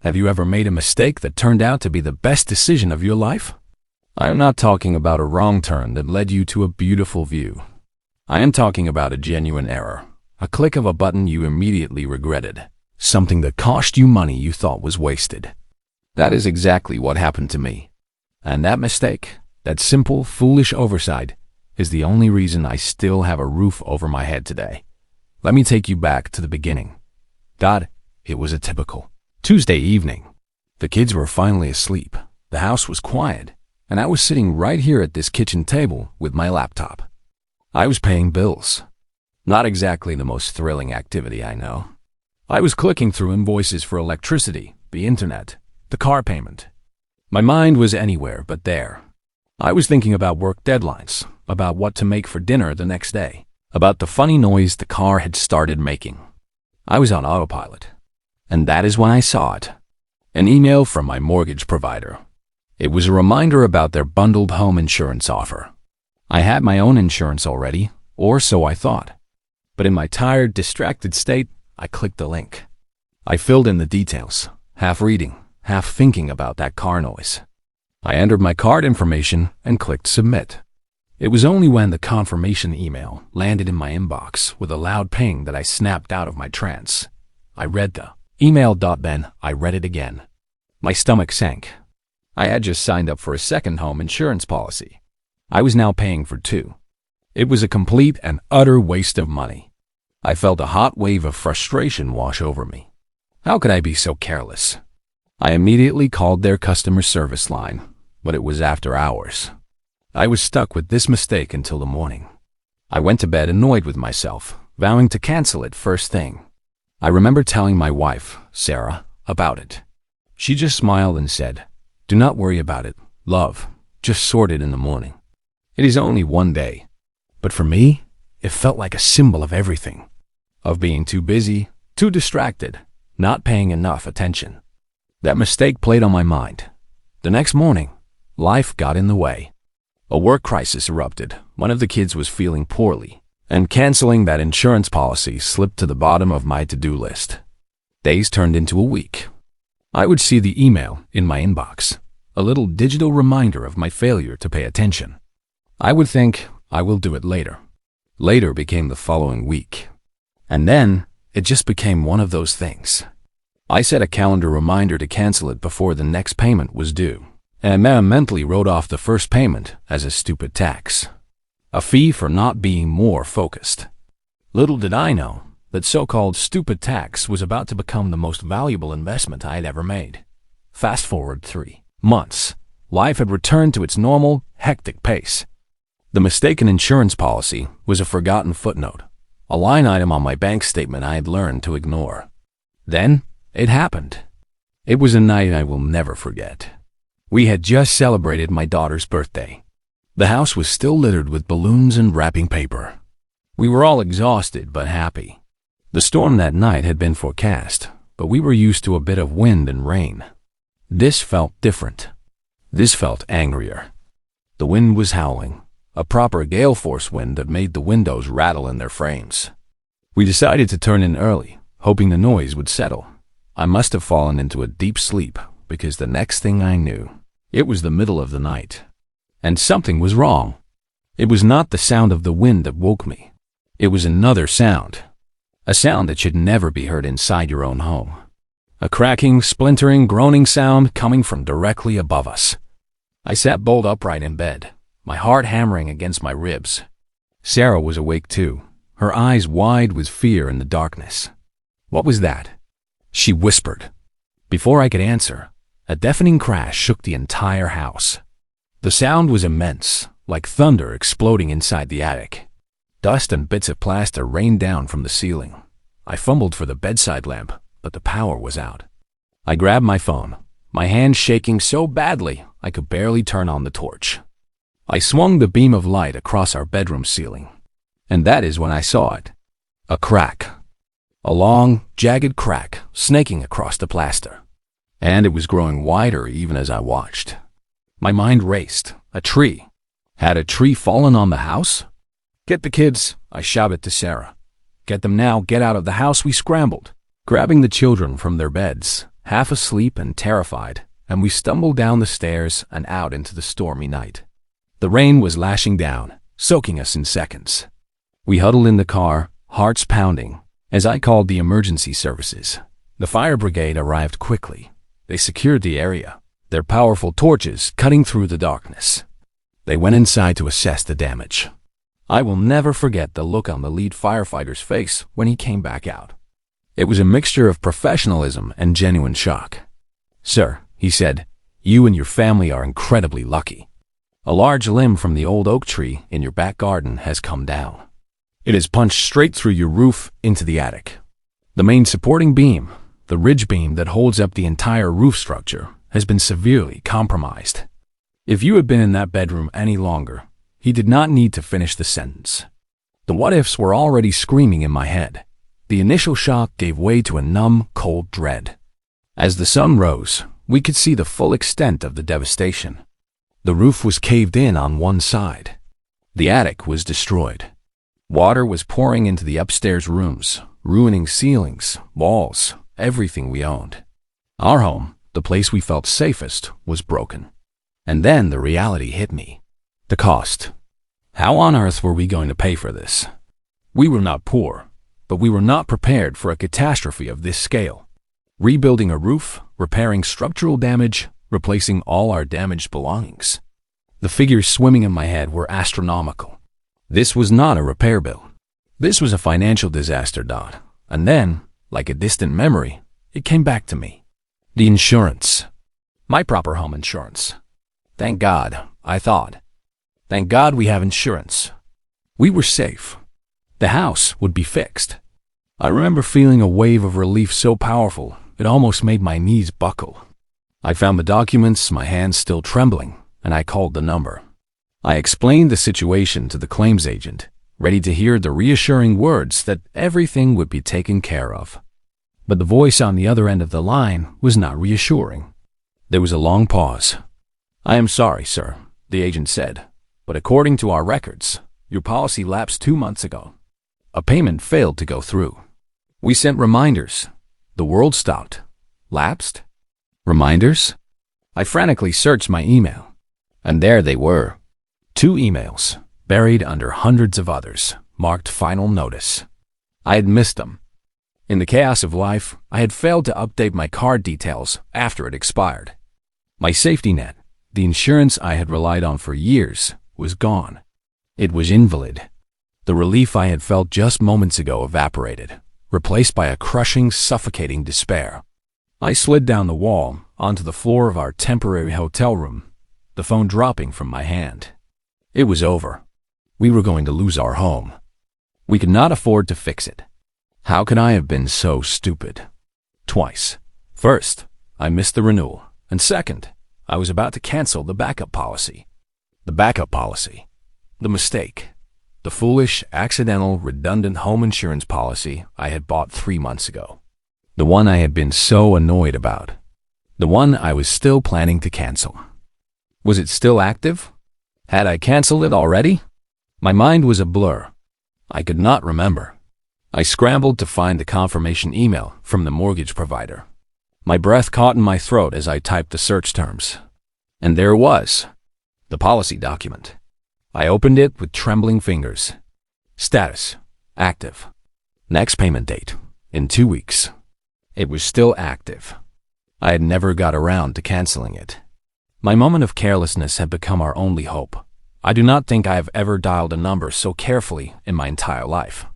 Have you ever made a mistake that turned out to be the best decision of your life? I am not talking about a wrong turn that led you to a beautiful view. I am talking about a genuine error, a click of a button you immediately regretted, something that cost you money you thought was wasted. That is exactly what happened to me. And that mistake, that simple, foolish oversight, is the only reason I still have a roof over my head today. Let me take you back to the beginning. It was a typical Tuesday evening. The kids were finally asleep. The house was quiet, and I was sitting right here at this kitchen table with my laptop. I was paying bills. Not exactly the most thrilling activity, I know. I was clicking through invoices for electricity, the internet, the car payment. My mind was anywhere but there. I was thinking about work deadlines, about what to make for dinner the next day, about the funny noise the car had started making. I was on autopilot. And that is when I saw it. An email from my mortgage provider. It was a reminder about their bundled home insurance offer. I had my own insurance already, or so I thought. But in my tired, distracted state, I clicked the link. I filled in the details, half reading, half thinking about that car noise. I entered my card information and clicked submit. It was only when the confirmation email landed in my inbox with a loud ping that I snapped out of my trance. I read the email. Then I read it again. My stomach sank. I had just signed up for a second home insurance policy. I was now paying for two. It was a complete and utter waste of money. I felt a hot wave of frustration wash over me. How could I be so careless? I immediately called their customer service line, but it was after hours. I was stuck with this mistake until the morning. I went to bed annoyed with myself, vowing to cancel it first thing. I remember telling my wife, Sarah, about it. She just smiled and said, "Do not worry about it, love. Just sort it in the morning. It is only one day." But for me, it felt like a symbol of everything. Of being too busy, too distracted, not paying enough attention. That mistake played on my mind. The next morning, life got in the way. A work crisis erupted. One of the kids was feeling poorly, and canceling that insurance policy slipped to the bottom of my to-do list. Days turned into a week. I would see the email in my inbox, a little digital reminder of my failure to pay attention. I would think, I will do it later. Later became the following week. And then, it just became one of those things. I set a calendar reminder to cancel it before the next payment was due, and I mentally wrote off the first payment as a stupid tax. A fee for not being more focused. Little did I know that so-called stupid tax was about to become the most valuable investment I had ever made. Fast forward 3 months. Life had returned to its normal, hectic pace. The mistaken insurance policy was a forgotten footnote, a line item on my bank statement I had learned to ignore. Then, it happened. It was a night I will never forget. We had just celebrated my daughter's birthday. The house was still littered with balloons and wrapping paper. We were all exhausted but happy. The storm that night had been forecast, but we were used to a bit of wind and rain. This felt different. This felt angrier. The wind was howling, a proper gale force wind that made the windows rattle in their frames. We decided to turn in early, hoping the noise would settle. I must have fallen into a deep sleep because the next thing I knew, it was the middle of the night. And something was wrong. It was not the sound of the wind that woke me. It was another sound. A sound that should never be heard inside your own home. A cracking, splintering, groaning sound coming from directly above us. I sat bolt upright in bed, my heart hammering against my ribs. Sarah was awake too, her eyes wide with fear in the darkness. "What was that?" she whispered. Before I could answer, a deafening crash shook the entire house. The sound was immense, like thunder exploding inside the attic. Dust and bits of plaster rained down from the ceiling. I fumbled for the bedside lamp, but the power was out. I grabbed my phone, my hand shaking so badly I could barely turn on the torch. I swung the beam of light across our bedroom ceiling, and that is when I saw it. A crack. A long, jagged crack snaking across the plaster. And it was growing wider even as I watched. My mind raced. A tree. Had a tree fallen on the house? "Get the kids," I shouted to Sarah. "Get them now, get out of the house," we scrambled, grabbing the children from their beds, half asleep and terrified, and we stumbled down the stairs and out into the stormy night. The rain was lashing down, soaking us in seconds. We huddled in the car, hearts pounding, as I called the emergency services. The fire brigade arrived quickly. They secured the area, their powerful torches cutting through the darkness. They went inside to assess the damage. I will never forget the look on the lead firefighter's face when he came back out. It was a mixture of professionalism and genuine shock. "Sir," he said, "you and your family are incredibly lucky. A large limb from the old oak tree in your back garden has come down. It has punched straight through your roof into the attic. The main supporting beam, the ridge beam that holds up the entire roof structure, has been severely compromised." If you had been in that bedroom any longer, he did not need to finish the sentence. The what-ifs were already screaming in my head. The initial shock gave way to a numb, cold dread. As the sun rose, we could see the full extent of the devastation. The roof was caved in on one side. The attic was destroyed. Water was pouring into the upstairs rooms, ruining ceilings, walls, everything we owned. Our home, the place we felt safest, was broken. And then the reality hit me. The cost. How on earth were we going to pay for this? We were not poor, but we were not prepared for a catastrophe of this scale. Rebuilding a roof, repairing structural damage, replacing all our damaged belongings. The figures swimming in my head were astronomical. This was not a repair bill. This was a financial disaster, Dot. And then, like a distant memory, it came back to me. The insurance. My proper home insurance. Thank God, I thought. Thank God we have insurance. We were safe. The house would be fixed. I remember feeling a wave of relief so powerful, it almost made my knees buckle. I found the documents, my hands still trembling, and I called the number. I explained the situation to the claims agent, ready to hear the reassuring words that everything would be taken care of. But the voice on the other end of the line was not reassuring. There was a long pause. "I am sorry, sir," the agent said, "but according to our records, your policy lapsed 2 months ago. A payment failed to go through. We sent reminders. The world stopped. Lapsed? Reminders?" I frantically searched my email, and there they were. 2 emails, buried under hundreds of others, marked final notice. I had missed them. In the chaos of life, I had failed to update my card details after it expired. My safety net, the insurance I had relied on for years, was gone. It was invalid. The relief I had felt just moments ago evaporated, replaced by a crushing, suffocating despair. I slid down the wall onto the floor of our temporary hotel room, the phone dropping from my hand. It was over. We were going to lose our home. We could not afford to fix it. How could I have been so stupid? Twice. First, I missed the renewal, and second, I was about to cancel the backup policy. The backup policy. The mistake. The foolish, accidental, redundant home insurance policy I had bought 3 months ago. The one I had been so annoyed about. The one I was still planning to cancel. Was it still active? Had I canceled it already? My mind was a blur. I could not remember. I scrambled to find the confirmation email from the mortgage provider. My breath caught in my throat as I typed the search terms. And there it was, the policy document. I opened it with trembling fingers. Status: active. Next payment date: in 2 weeks. It was still active. I had never got around to canceling it. My moment of carelessness had become our only hope. I do not think I have ever dialed a number so carefully in my entire life.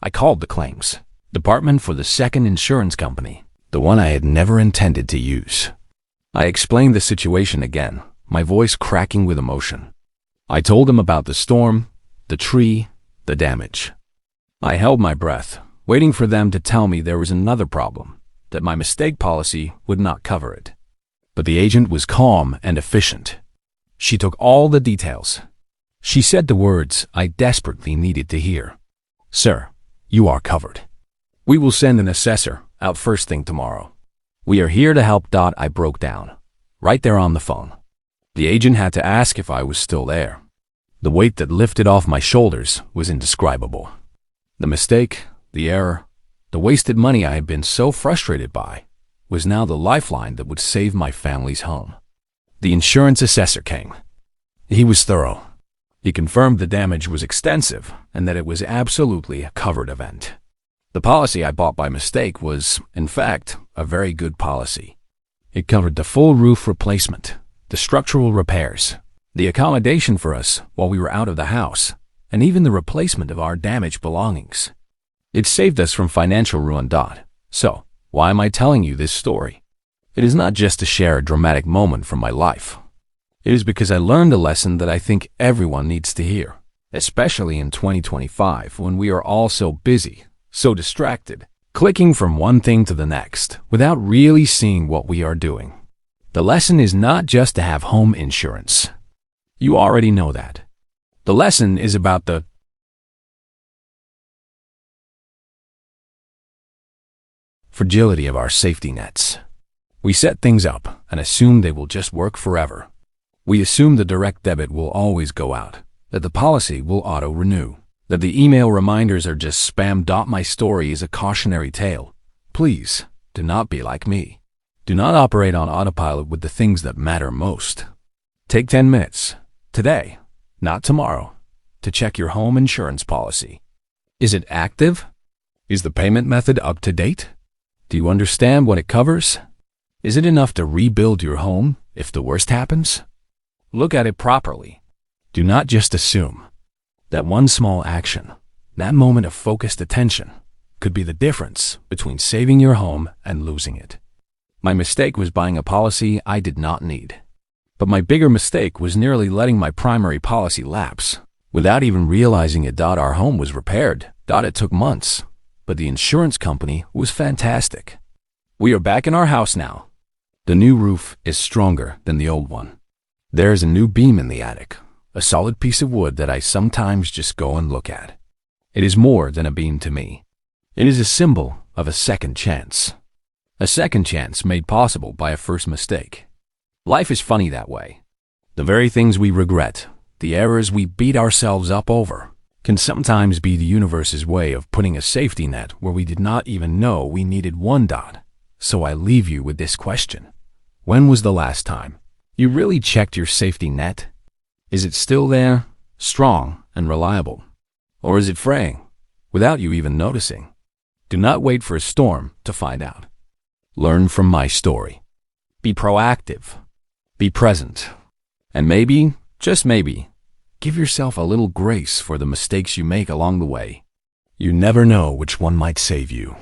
I called the claims department for the second insurance company, the one I had never intended to use. I explained the situation again, my voice cracking with emotion. I told them about the storm, the tree, the damage. I held my breath, waiting for them to tell me there was another problem, that my mistake policy would not cover it. But the agent was calm and efficient. She took all the details. She said the words I desperately needed to hear. "Sir, you are covered. We will send an assessor out first thing tomorrow. We are here to help." I broke down, right there on the phone. The agent had to ask if I was still there. The weight that lifted off my shoulders was indescribable. The mistake, the error, the wasted money I had been so frustrated by, was now the lifeline that would save my family's home. The insurance assessor came. He was thorough. He confirmed the damage was extensive and that it was absolutely a covered event. The policy I bought by mistake was, in fact, a very good policy. It covered the full roof replacement, the structural repairs, the accommodation for us while we were out of the house, and even the replacement of our damaged belongings. It saved us from financial ruin. So, why am I telling you this story? It is not just to share a dramatic moment from my life. It is because I learned a lesson that I think everyone needs to hear, especially in 2025 when we are all so busy, so distracted, clicking from one thing to the next without really seeing what we are doing. The lesson is not just to have home insurance. You already know that. The lesson is about the fragility of our safety nets. We set things up and assume they will just work forever. We assume the direct debit will always go out, that the policy will auto-renew, that the email reminders are just spam. My story is a cautionary tale. Please, do not be like me. Do not operate on autopilot with the things that matter most. Take 10 minutes, today, not tomorrow, to check your home insurance policy. Is it active? Is the payment method up to date? Do you understand what it covers? Is it enough to rebuild your home if the worst happens? Look at it properly. Do not just assume. That one small action, that moment of focused attention, could be the difference between saving your home and losing it. My mistake was buying a policy I did not need. But my bigger mistake was nearly letting my primary policy lapse without even realizing it. Our home was repaired. It took months, but the insurance company was fantastic. We are back in our house now. The new roof is stronger than the old one. There is a new beam in the attic, a solid piece of wood that I sometimes just go and look at. It is more than a beam to me. It is a symbol of a second chance. A second chance made possible by a first mistake. Life is funny that way. The very things we regret, the errors we beat ourselves up over, can sometimes be the universe's way of putting a safety net where we did not even know we needed one. So I leave you with this question. When was the last time you really checked your safety net? Is it still there, strong and reliable? Or is it fraying, without you even noticing? Do not wait for a storm to find out. Learn from my story. Be proactive. Be present. And maybe, just maybe, give yourself a little grace for the mistakes you make along the way. You never know which one might save you.